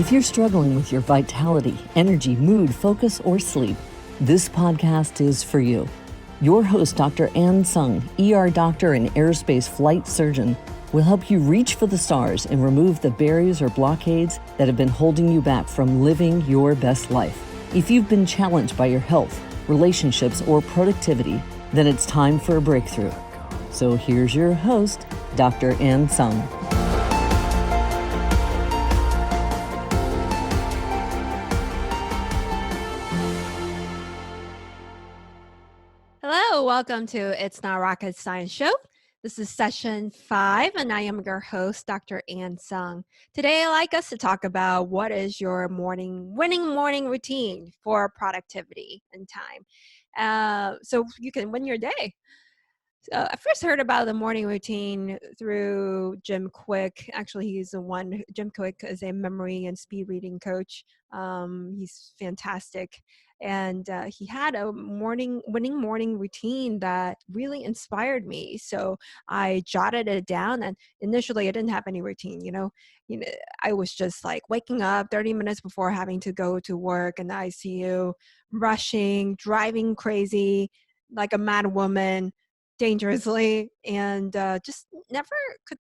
If you're struggling with your vitality, energy, mood, focus, or sleep, this podcast is for you. Your host, Dr. Tsung, ER doctor and aerospace flight surgeon, will help you reach for the stars and remove the barriers or blockades that have been holding you back from living your best life. If you've been challenged by your health, relationships, or productivity, then it's time for a breakthrough. So here's your host, Dr. Tsung. Hello, welcome to It's Not Rocket Science Show. This is session 5, and I am your host, Dr. Tsung. Today, I'd like us to talk about what is your winning morning routine for productivity and time, so you can win your day. So I first heard about the morning routine through Jim Quick. Actually, he's the one. Jim Quick is a memory and speed reading coach. He's fantastic. And he had a winning morning routine that really inspired me. So I jotted it down. And initially, I didn't have any routine. I was just like waking up 30 minutes before having to go to work in the ICU, rushing, driving crazy like a mad woman, dangerously, and just never could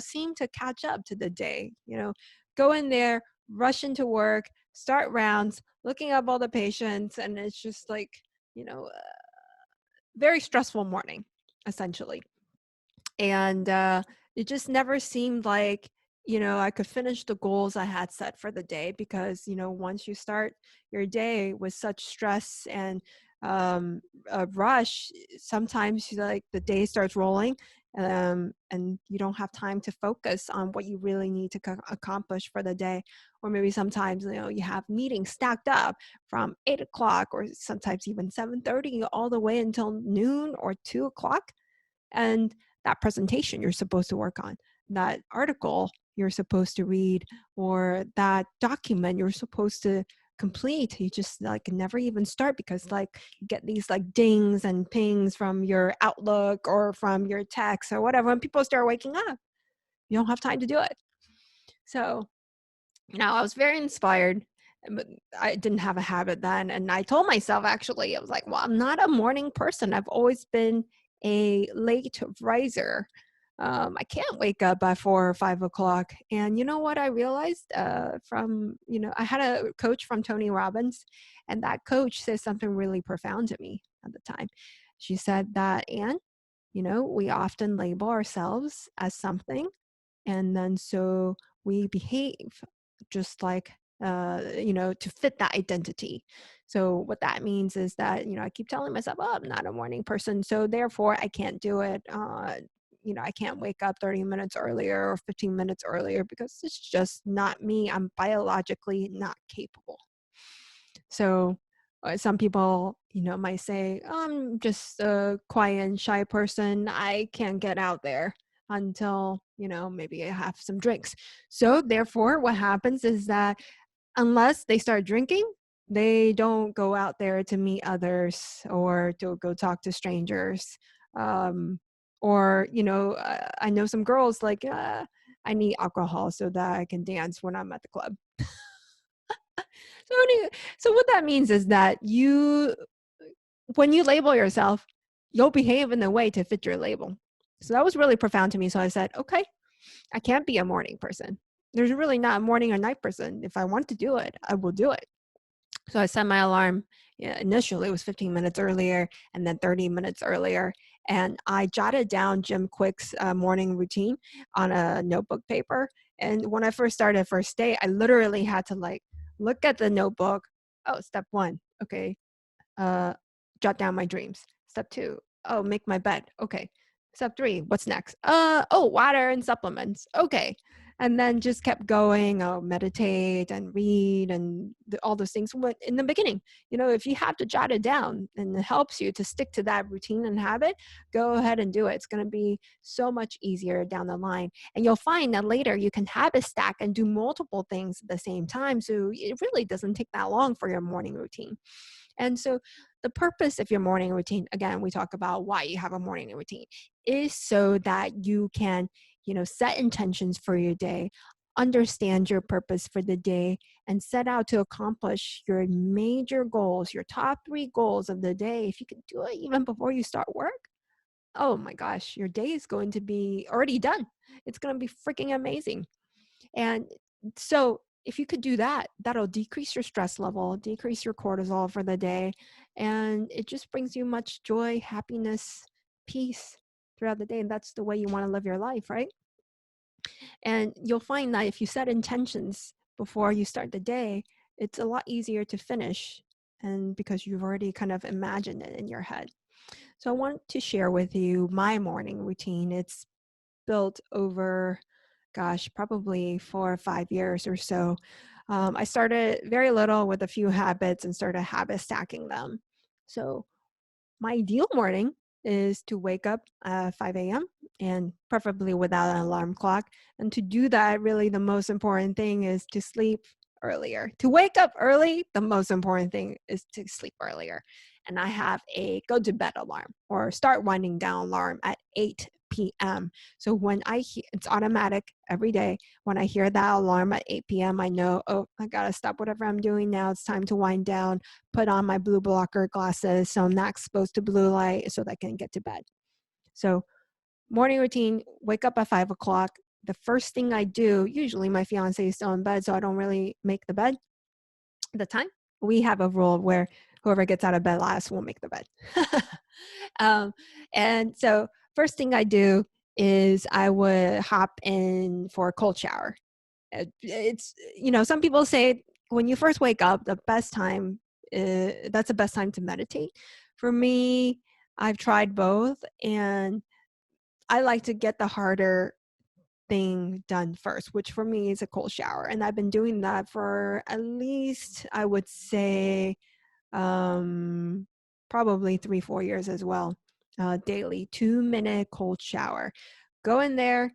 seem to catch up to the day. Go in there, rush into work, start rounds, looking up all the patients, and it's just like very stressful morning essentially. And it just never seemed like I could finish the goals I had set for the day, because once you start your day with such stress and a rush, sometimes like the day starts rolling, and you don't have time to focus on what you really need to accomplish for the day. Or maybe sometimes you have meetings stacked up from 8 o'clock or sometimes even 7:30 all the way until noon or 2 o'clock. And that presentation you're supposed to work on, that article you're supposed to read, or that document you're supposed to complete, you just like never even start, because like you get these like dings and pings from your Outlook or from your text or whatever, and people start waking up. You don't have time to do it. So I was very inspired, but I didn't have a habit then. And I told myself, actually, I was like, well, I'm not a morning person. I've always been a late riser. I can't wake up by 4 or 5 o'clock. And you know what I realized I had a coach from Tony Robbins, and that coach said something really profound to me at the time. She said that, Anne, we often label ourselves as something, and then so we behave just like to fit that identity. So what that means is that I keep telling myself, oh, I'm not a morning person, so therefore I can't do it. I can't wake up 30 minutes earlier or 15 minutes earlier, because it's just not me. I'm biologically not capable. So some people might say, oh, I'm just a quiet and shy person, I can't get out there until maybe I have some drinks. So therefore what happens is that unless they start drinking, they don't go out there to meet others or to go talk to strangers. Or I know some girls like, I need alcohol so that I can dance when I'm at the club. So what that means is that when you label yourself, you'll behave in a way to fit your label. So that was really profound to me. So I said, okay, I can't be a morning person. There's really not a morning or night person. If I want to do it, I will do it. So I set my alarm. Initially, it was 15 minutes earlier and then 30 minutes earlier. And I jotted down Jim Quick's morning routine on a notebook paper. And when I first started first day, I literally had to like look at the notebook. Oh, step 1. Okay. Jot down my dreams. Step 2. Oh, make my bed. Okay. Step 3. What's next? Water and supplements. Okay. And then just kept going. Oh, meditate and read and all those things. In the beginning, if you have to jot it down and it helps you to stick to that routine and habit, go ahead and do it. It's going to be so much easier down the line. And you'll find that later you can habit stack and do multiple things at the same time. So it really doesn't take that long for your morning routine. And so the purpose of your morning routine, again, we talk about why you have a morning routine, is so that you can, set intentions for your day, understand your purpose for the day, and set out to accomplish your major goals, your top 3 goals of the day, if you can do it even before you start work, oh my gosh, your day is going to be already done. It's going to be freaking amazing. And so if you could do that, that'll decrease your stress level, decrease your cortisol for the day. And it just brings you much joy, happiness, peace throughout the day. And that's the way you want to live your life, right? And you'll find that if you set intentions before you start the day, it's a lot easier to finish. And because you've already kind of imagined it in your head. So I want to share with you my morning routine. It's built over, gosh, probably 4 or 5 years or so. I started very little with a few habits and started habit stacking them. So my ideal morning is to wake up at 5 a.m. and preferably without an alarm clock. And to do that, really the most important thing is to sleep earlier. To wake up early, the most important thing is to sleep earlier. And I have a go to bed alarm or start winding down alarm at 8 p.m. So when it's automatic every day. When I hear that alarm at 8 p.m., I know, oh, I got to stop whatever I'm doing now. It's time to wind down, put on my blue blocker glasses so I'm not exposed to blue light so that I can get to bed. So morning routine, wake up at 5 o'clock. The first thing I do, usually my fiance is still in bed, so I don't really make the bed at the time. We have a rule where whoever gets out of bed last will make the bed. um, and so first thing I do is I would hop in for a cold shower. It's, some people say when you first wake up, that's the best time to meditate. For me, I've tried both, and I like to get the harder thing done first, which for me is a cold shower. And I've been doing that for at least, I would say, probably 3-4 years as well. Daily 2-minute cold shower. Go in there,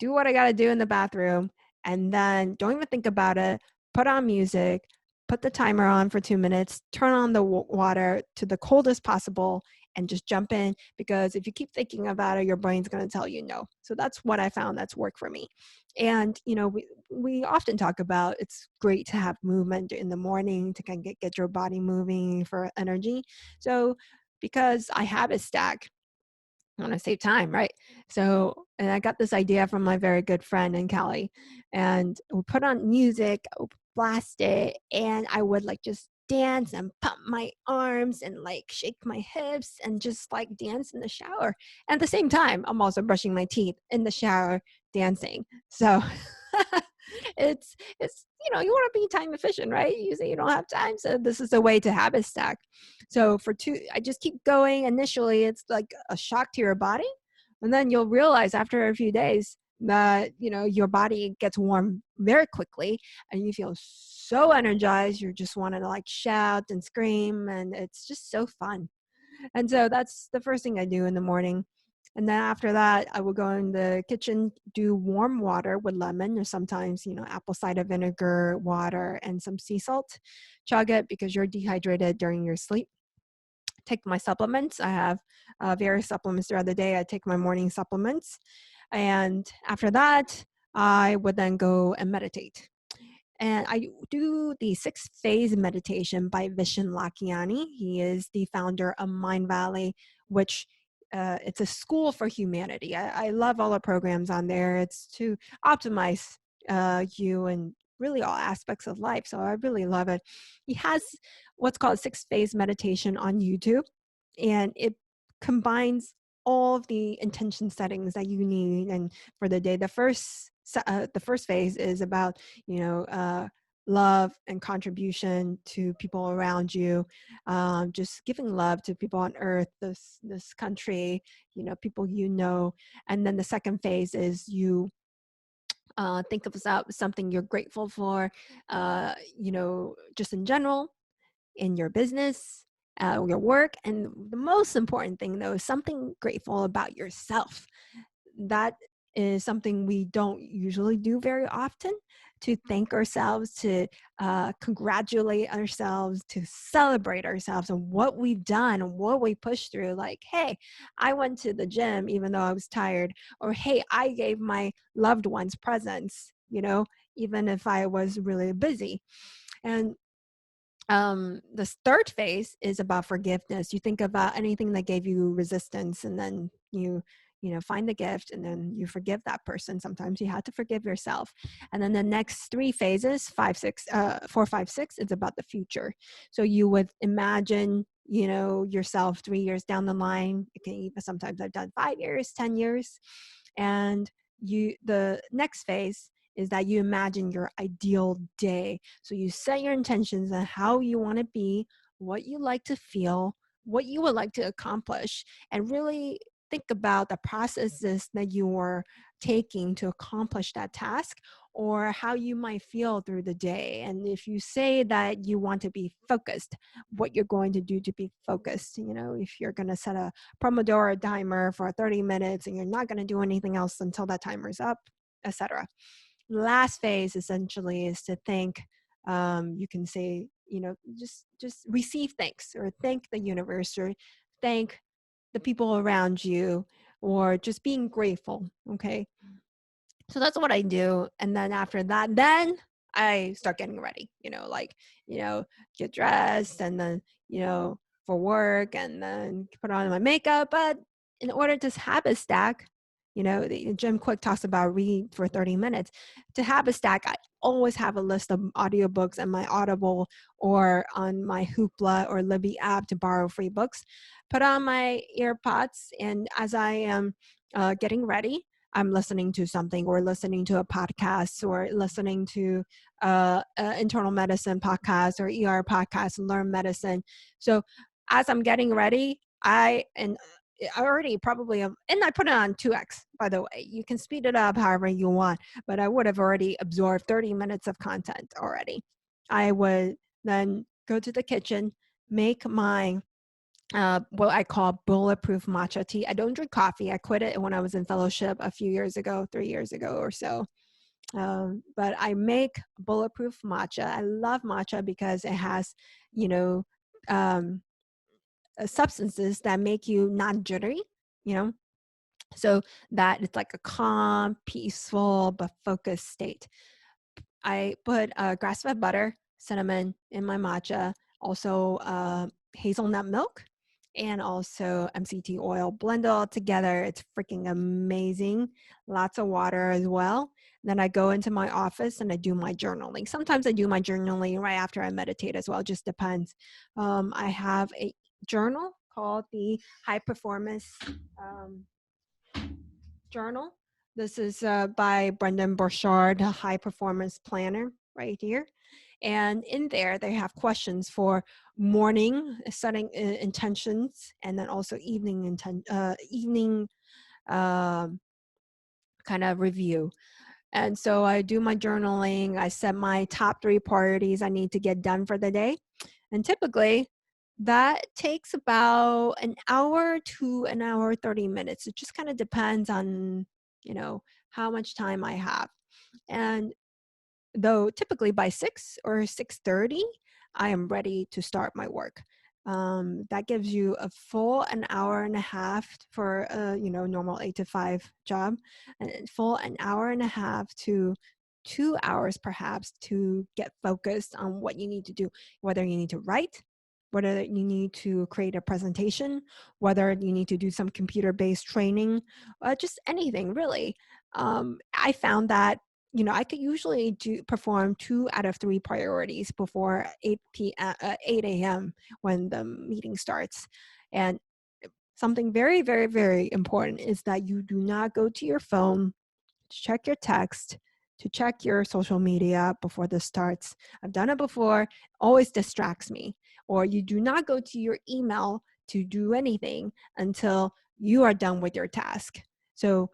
do what I got to do in the bathroom, and then don't even think about it. Put on music, put the timer on for 2 minutes, turn on the water to the coldest possible, and just jump in, because if you keep thinking about it, your brain's going to tell you no. So that's what I found that's worked for me. And, we often talk about it's great to have movement in the morning to kind of get your body moving for energy. So because I have a stack, I want to save time, right? So, and I got this idea from my very good friend in Cali, and we put on music, I would blast it, and I would like just dance and pump my arms and like shake my hips and just like dance in the shower. And at the same time, I'm also brushing my teeth in the shower, dancing. So it's you want to be time efficient, right? You say you don't have time, so this is a way to habit stack. So I just keep going. Initially, it's like a shock to your body, and then you'll realize after a few days that your body gets warm very quickly, and you feel so energized. You just want to like shout and scream, and it's just so fun. And so that's the first thing I do in the morning. And then after that, I will go in the kitchen, do warm water with lemon, or sometimes, apple cider vinegar water and some sea salt. Chug it because you're dehydrated during your sleep. Take my supplements. I have various supplements throughout the day. I take my morning supplements. And after that, I would then go and meditate. And I do the 6-phase meditation by Vishen Lakhiani. He is the founder of Mind Valley, which it's a school for humanity. I love all the programs on there. It's to optimize you in really all aspects of life. So I really love it. He has what's called 6-phase meditation on YouTube, and it combines all of the intention settings that you need and for the day. The first phase is about love and contribution to people around you, just giving love to people on earth, this country, people and then the second phase is you think of something you're grateful for, just in general, in your business, your work. And the most important thing, though, is something grateful about yourself. That is something we don't usually do very often. to thank ourselves, to congratulate ourselves, to celebrate ourselves and what we've done and what we pushed through. Like, hey, I went to the gym even though I was tired, or hey, I gave my loved ones presents, even if I was really busy. And this third phase is about forgiveness. You think about anything that gave you resistance, and then you find the gift, and then you forgive that person. Sometimes you have to forgive yourself. And then the next three phases, 4, 5, 6, it's about the future. So you would imagine yourself 3 years down the line. It can even, sometimes I've done 5 years, 10 years. And the next phase is that you imagine your ideal day. So you set your intentions on how you want to be, what you like to feel, what you would like to accomplish, and really think about the processes that you are taking to accomplish that task, or how you might feel through the day. And if you say that you want to be focused, what you're going to do to be focused. If you're going to set a Pomodoro timer for 30 minutes and you're not going to do anything else until that timer's up, etc. Last phase essentially is to thank. You can say, just receive thanks, or thank the universe, or thank the people around you, or just being grateful. Okay. So that's what I do. And then after that, then I start getting ready, get dressed, and then, for work, and then put on my makeup. But in order to habit stack, the Jim Quick talks about read for 30 minutes. To habit stack, I always have a list of audiobooks and my Audible, or on my Hoopla or Libby app to borrow free books. Put on my earpods, and as I am getting ready, I'm listening to something, or listening to a podcast, or listening to internal medicine podcast or ER podcast, and learn medicine. So as I'm getting ready, I already probably have, and I put it on 2x, by the way. You can speed it up however you want, but I would have already absorbed 30 minutes of content already. I would then go to the kitchen, make my what I call bulletproof matcha tea. I don't drink coffee. I quit it when I was in fellowship a few years ago, 3 years ago or so. But I make bulletproof matcha. I love matcha because it has, um, substances that make you not jittery, so that it's like a calm, peaceful, but focused state. I put grass-fed butter, cinnamon in my matcha, also hazelnut milk, and also MCT oil. Blend it all together. It's freaking amazing. Lots of water as well. Then I go into my office and I do my journaling. Sometimes I do my journaling right after I meditate as well. Just depends. I have a journal called the High Performance Journal. This is by Brendan Burchard, a high performance planner right here. And in there, they have questions for morning setting intentions, and then also evening kind of review. And so I do my journaling. I set my top 3 priorities I need to get done for the day. And typically that takes about an hour to an hour 30 minutes. It just kind of depends on, how much time I have. And though typically by 6 or 6:30, I am ready to start my work. That gives you a full an hour and a half for a normal 8 to 5 job, and full an hour and a half to 2 hours perhaps to get focused on what you need to do, whether you need to write, whether you need to create a presentation, whether you need to do some computer-based training, just anything really. I found that I could usually perform 2 out of 3 priorities before 8 a.m. when the meeting starts. And something very, very, very important is that you do not go to your phone to check your text, to check your social media before this starts. I've done it before, always distracts me. Or you do not go to your email to do anything until you are done with your task. So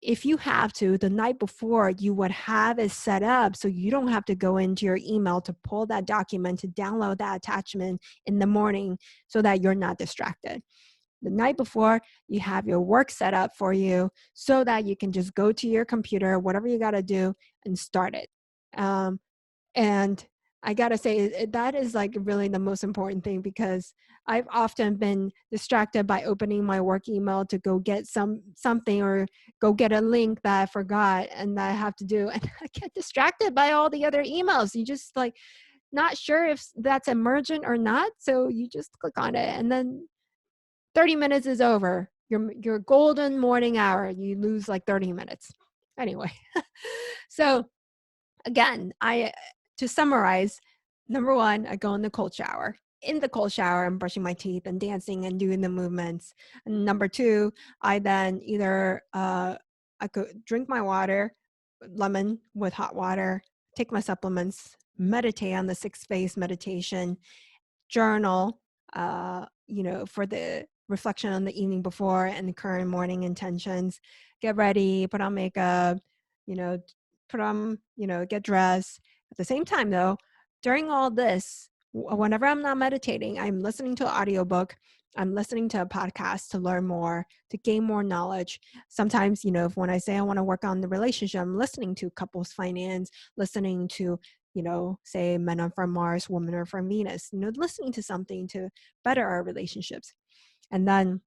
if you have to, the night before, you would have it set up so you don't have to go into your email to pull that document, to download that attachment in the morning, so that you're not distracted. The night before, you have your work set up for you so that you can just go to your computer, whatever you got to do, and start it. And I gotta say, that is like really the most important thing, because I've often been distracted by opening my work email to go get something, or go get a link that I forgot and that I have to do. And I get distracted by all the other emails. You just like not sure if that's emergent or not. So you just click on it, and then 30 minutes is over. Your golden morning hour, you lose like 30 minutes. Anyway, so again, to summarize, number one, I go in the cold shower. In the cold shower, I'm brushing my teeth and dancing and doing the movements. And number two, I then either I could drink my water, lemon with hot water, take my supplements, meditate on the 6 phase meditation, journal, for the reflection on the evening before and the current morning intentions, get ready, put on makeup, you know, get dressed. At the same time, though, during all this, whenever I'm not meditating, I'm listening to an audiobook. I'm listening to a podcast to learn more, to gain more knowledge. Sometimes, when I say I want to work on the relationship, I'm listening to couples finance, listening to, say men are from Mars, women are from Venus, listening to something to better our relationships. And then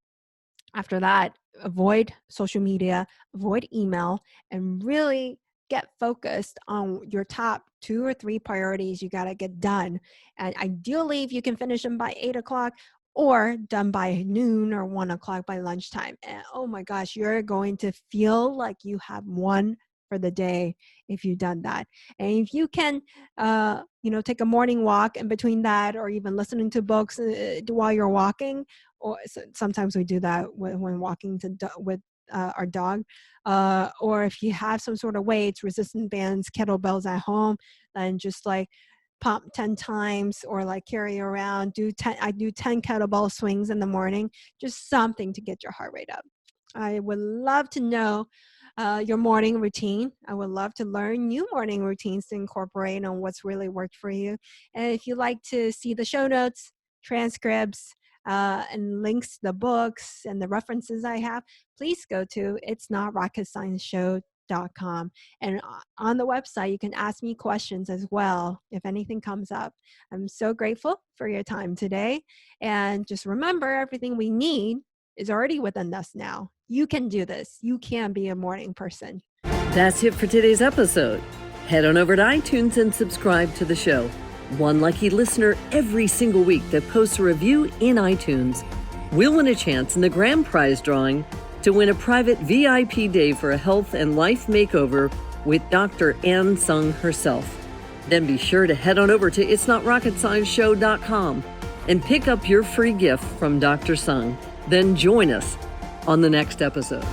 after that, avoid social media, avoid email, and really get focused on your top 2 or 3 priorities you got to get done. And ideally, if you can finish them by 8 o'clock or done by noon or 1 o'clock by lunchtime. And oh my gosh, you're going to feel like you have won for the day if you've done that. And if you can, take a morning walk in between that, or even listening to books while you're walking, or sometimes we do that when walking with our dog, or if you have some sort of weights, resistance bands, kettlebells at home, then just like pump 10 times, or like carry around, I do 10 kettlebell swings in the morning, just something to get your heart rate up. I would love to know your morning routine. I would love to learn new morning routines to incorporate on what's really worked for you. And if you'd like to see the show notes, transcripts, and links to the books and the references I have, please go to itsnotrocketscienceshow.com. And on the website, you can ask me questions as well if anything comes up. I'm so grateful for your time today. And just remember, everything we need is already within us now. You can do this. You can be a morning person. That's it for today's episode. Head on over to iTunes and subscribe to the show. One lucky listener every single week that posts a review in iTunes will win a chance in the grand prize drawing to win a private VIP day for a health and life makeover with Dr. Tsung herself. Then be sure to head on over to itsnotrocketscienceshow.com and pick up your free gift from Dr. Tsung. Then join us on the next episode.